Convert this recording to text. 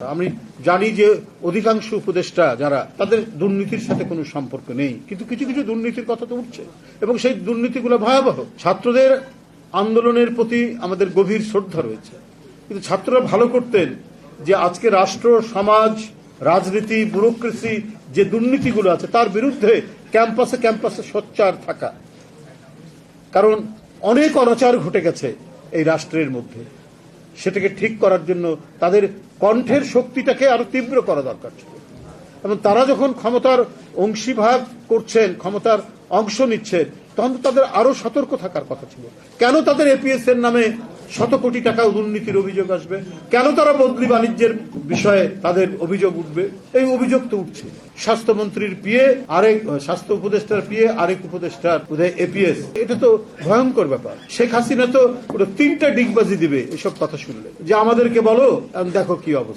আমি জানি যে অধিকাংশ উপদেষ্টা যারা তাদের দুর্নীতির সাথে কোনো সম্পর্ক নেই, কিন্তু কিছু কিছু দুর্নীতির কথা তো উঠছে এবং সেই দুর্নীতিগুলো ভয়াবহ। ছাত্রদের আন্দোলনের প্রতি আমাদের গভীর শ্রদ্ধা রয়েছে, কিন্তু ছাত্ররা ভালো করতেন যে আজকে রাষ্ট্র, সমাজ, রাজনীতি, ব্যুরোক্রেসি যে দুর্নীতিগুলো আছে তার বিরুদ্ধে ক্যাম্পাসে ক্যাম্পাসে সোচ্চার থাকা। কারণ অনেক অনাচার ঘটে গেছে এই রাষ্ট্রের মধ্যে, সেটাকে ঠিক করার জন্য তাদের কণ্ঠের শক্তিটাকে আরো তীব্র করা দরকার ছিল। এবং তারা যখন ক্ষমতার অংশীভাগ করছেন, ক্ষমতার অংশ নিচ্ছেন, তখন তাদের আরো সতর্ক থাকার কথা ছিল। কেন তাদের এপিএস এর নামে শত কোটি টাকা দুর্নীতির অভিযোগ আসবে? কেন তারা বদলি বাণিজ্যের বিষয়ে তাদের অভিযোগ উঠবে? এই অভিযোগ তো উঠছে। স্বাস্থ্যমন্ত্রীর পিএ আরেক, স্বাস্থ্য উপদেষ্টার পিএ আরেক উপদেষ্টার এপিএস, এটা তো ভয়ঙ্কর ব্যাপার। শেখ হাসিনা তো 3টা ডিগবাজি দিবে এসব কথা শুনলে, যে আমাদেরকে বলো, দেখো কি অবস্থা।